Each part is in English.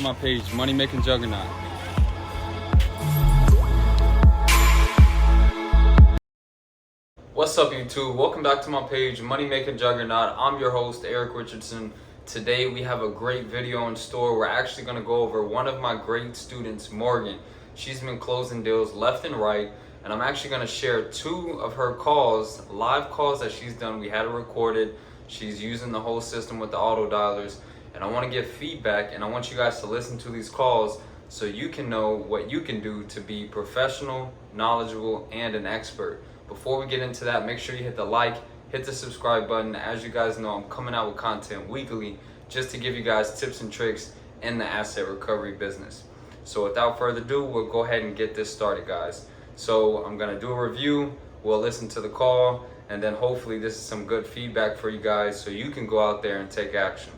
my page, Money Making Juggernaut. What's up, YouTube? Welcome back to my page, Money Making Juggernaut. I'm your host, Eric Richardson. Today we have a great video in store. We're actually going to go over one of my great students, Morgan. She's been closing deals left and right, and I'm actually going to share two of her calls, live calls that she's done. We had it recorded. She's using the whole system with the auto dialers, and I want to give feedback, and I want you guys to listen to these calls so you can know what you can do to be professional, knowledgeable, and an expert. Before we get into that, make sure you hit the like, hit the subscribe button. As you guys know, I'm coming out with content weekly just to give you guys tips and tricks in the asset recovery business. So without further ado, we'll go ahead and get this started, guys. So I'm gonna do a review, we'll listen to the call, and then hopefully this is some good feedback for you guys so you can go out there and take action.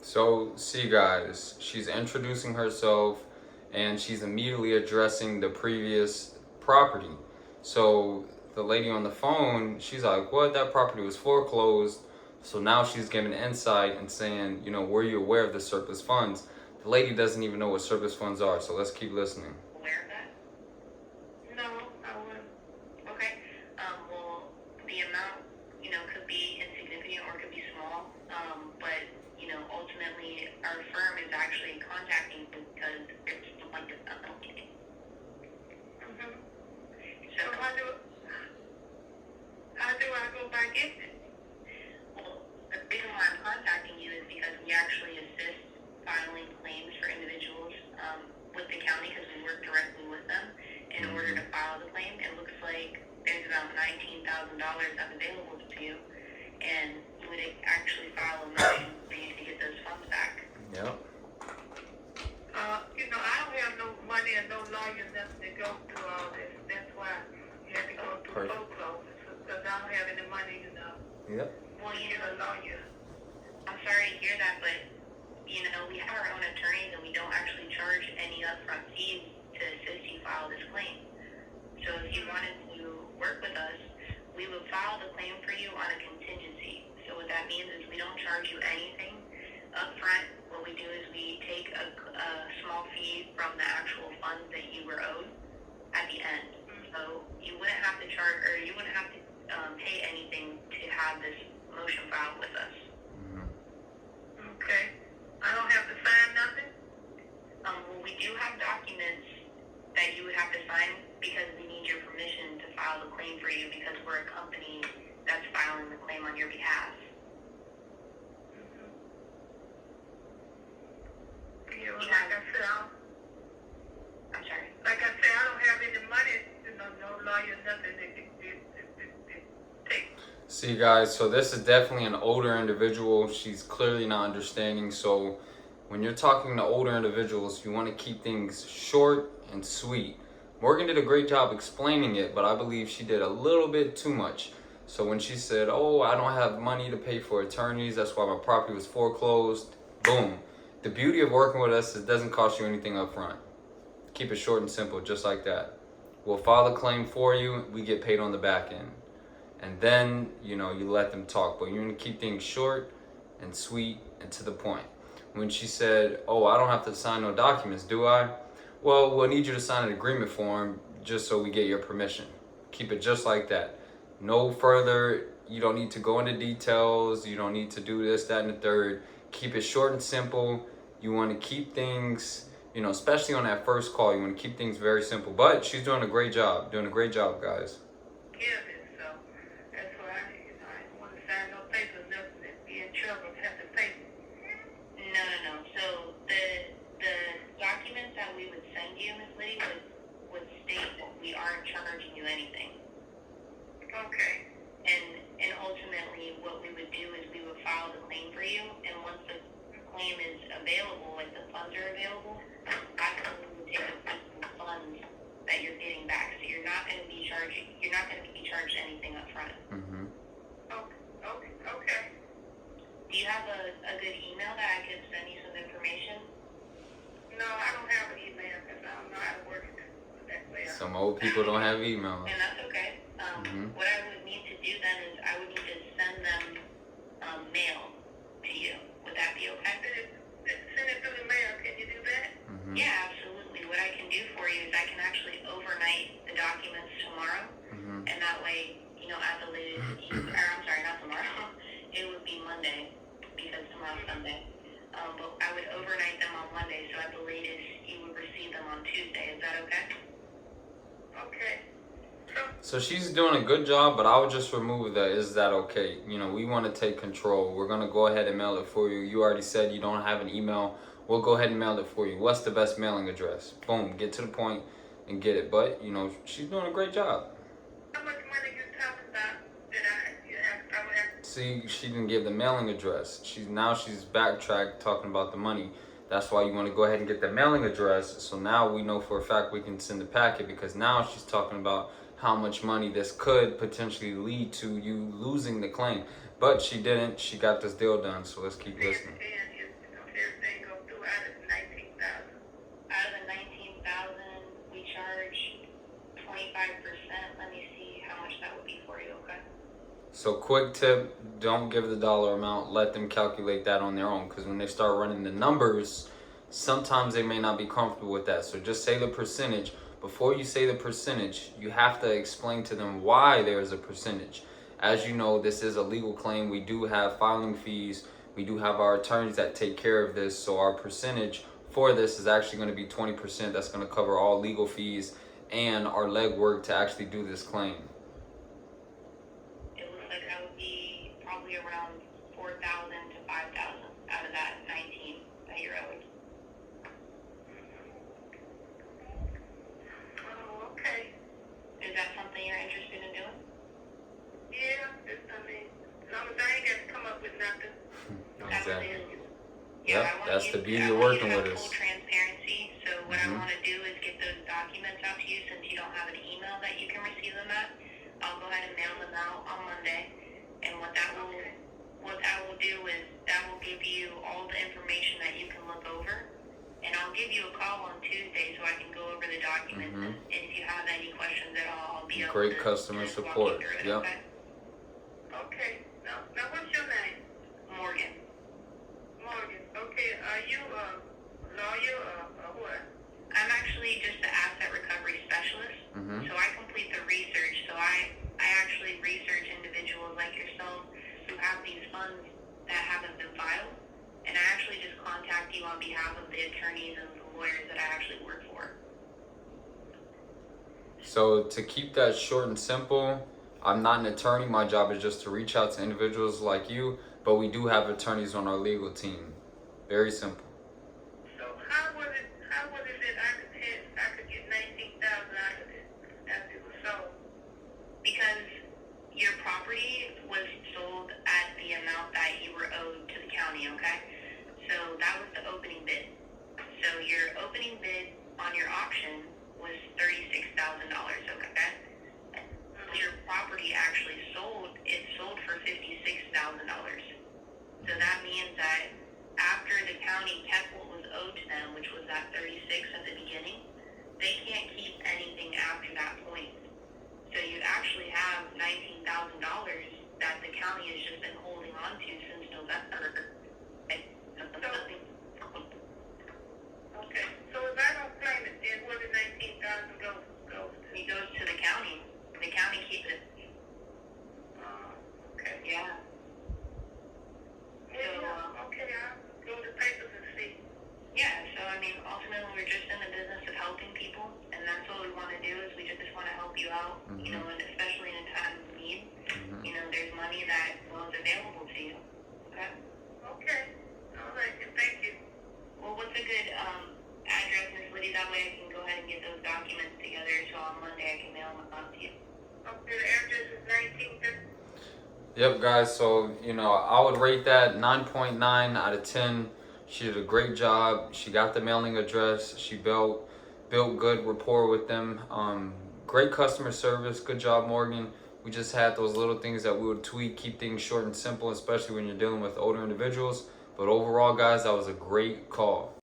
So, see guys, she's introducing herself and she's immediately addressing the previous property. So the lady on the phone, she's like, what? That property was foreclosed. So now she's giving insight and saying, you know, were you aware of the surplus funds? The lady doesn't even know what surplus funds are, so let's keep listening. Aware of that? No, I wouldn't. Okay. Well, the amount, you know, could be insignificant or it could be small. But you know, ultimately, our firm is actually contacting you because it's the plaintiff. So how do I go back in it? Well, the reason why I'm contacting you is because we actually assist filing claims for individuals with the county because we work directly with them in order to file the claim. It looks like there's about $19,000 that's available to you, and you would actually file a motion for you to get those funds back. Yep. You know, I don't have no money and no lawyer nothing to go through all this. That's why you have to go through foreclosure because I don't have any money, you know. Yep. Well, you know, A lawyer. I'm sorry to hear that, but you know, we have our own attorneys and we don't actually charge any upfront fees to assist you file this claim. So if you wanted to work with us, we would file the claim for you on a contingency. So what that means is we don't charge you anything upfront. What we do is we take a small fee from the actual funds that you were owed at the end. So you wouldn't have to charge, or you wouldn't have to pay anything to have this motion filed with us. Okay. I don't have to sign nothing? Well, we do have documents that you would have to sign because we need your permission to file the claim for you because we're a company that's filing the claim on your behalf. Yeah, well, like I said, I'm sorry. I don't have any money, you know, no lawyer, nothing to take. See guys, so this is definitely an older individual. She's clearly not understanding. So when you're talking to older individuals, you want to keep things short and sweet. Morgan did a great job explaining it, but I believe she did a little bit too much. So when she said, oh, I don't have money to pay for attorneys, that's why my property was foreclosed, boom. The beauty of working with us is it doesn't cost you anything up front. Keep it short and simple, just like that. We'll file the claim for you, we get paid on the back end. And then, you know, you let them talk, but you're gonna keep things short and sweet and to the point. When she said, oh, I don't have to sign no documents, do I? Well, we'll need you to sign an agreement form. just so we get your permission. Keep it just like that. No further. You don't need to go into details. You don't need to do this, that, and the third. Keep it short and simple. You want to keep things, especially on that first call, you want to keep things very simple. But she's doing a great job. Doing a great job, guys. Yeah, so that's why I don't want to sign no papers, nothing, and be in trouble, have to pay. No. So the documents that we would send you, Miss Liddy, would state that we aren't charging you anything. Okay. And ultimately, what we would do is we would file the claim for you, and once the claim is available, like the funds are available, that's when we would take a piece of the funds that you're getting back. So you're not going to be charged anything up front. Mm-hmm. Okay. Do you have a good email that I could send you some information? No, I don't have an email because I don't know how to work it that way. Some old people don't have emails. And that's okay. What I would need to do then is I would need to send them mail to you. Would that be okay? Send it through the mail. Can you do that? Mm-hmm. Yeah, absolutely. What I can do for you is I can actually overnight the documents tomorrow, Mm-hmm. and that way, at the latest, I'm sorry, not tomorrow. It would be Monday because tomorrow's Sunday. But I would overnight them on Monday, so at the latest, you would receive them on Tuesday. Is that okay? Okay. So she's doing a good job, but I'll just remove the "is that okay?" We want to take control. We're going to go ahead and mail it for you. You already said you don't have an email. We'll go ahead and mail it for you. What's the best mailing address? Boom, get to the point and get it. But, she's doing a great job. How much money you talking about that I would have? See, she didn't give the mailing address. She's backtracked talking about the money. That's why you want to go ahead and get the mailing address. So now we know for a fact we can send the packet, because now she's talking about how much money this could potentially lead to you losing the claim. But she didn't. She got this deal done. So let's keep listening. Everything go through out of the 19,000. Out of the 19,000, we charge 25%. Let me see how much that would be for you, okay? So quick tip, don't give the dollar amount. Let them calculate that on their own, because when they start running the numbers, sometimes they may not be comfortable with that. So just say the percentage. Before you say the percentage, you have to explain to them why there is a percentage. As you know, this is a legal claim. We do have filing fees. We do have our attorneys that take care of this. So our percentage for this is actually going to be 20%. That's going to cover all legal fees and our legwork to actually do this claim. It looks like that would be probably around 4,000 to 5,000 out of that 19 that you're owed. Oh, okay. Is that something you're interested in doing? Yeah, as long as I ain't got to come up with nothing. Exactly. Yeah, Yep, that's the beauty of working with us. Full transparency. So what I Mhm. want to do is get those documents out to you, since you don't have an email that you can receive them at. I'll go ahead and mail them out on Monday, and what that will do is that will give you all the information that you can look over, and I'll give you a call on Tuesday so I can go over the documents. Mhm. And if you have any questions at all, I'll be able Great to customer just walk you support. through it, Yep. okay? Okay. Now what's your name? Morgan. Morgan. Okay. Are you a lawyer or what? I'm actually just an asset recovery specialist. Mhm. So I complete the research. So I actually research individuals like yourself who have these funds that haven't been filed. And I actually just contact you on behalf of the attorneys and the lawyers that I actually work for. So to keep that short and simple, I'm not an attorney. My job is just to reach out to individuals like you, but we do have attorneys on our legal team. Very simple. So how was it that I could get 19,000 out of it after it was sold? Because your property was sold at the amount that you were owed to the county, okay? So that was the opening bid. So your opening bid on your auction was $36,000, okay? Your property actually sold, it sold for $56,000. So that means that after the county kept what was owed to them, which was that 36 at the beginning, they can't keep anything after that point. So you actually have $19,000 that the county has just been holding on to since November. Okay. So if I don't claim it, then where the 19,000 goes to? It goes to the county. The county keeps it. Okay. Yeah. Okay, I'll go to the papers and see. Yeah, so I mean, ultimately, we're just in the business of helping people, and that's what we want to do. Is we just want to help you out, you know, and especially in a time of need. You know, there's money that was available to you. Okay. Okay. All right. Thank you. Well, what's a good address, Miss Liddy? That way I can go ahead and get those documents together, so on Monday I can mail them out to you. Okay. The address is 19. Yep, guys. So, you know, I would rate that 9.9 out of 10. She did a great job. She got the mailing address. She built good rapport with them. Great customer service. Good job, Morgan. We just had those little things that we would tweak, keep things short and simple, especially when you're dealing with older individuals. But overall, guys, that was a great call.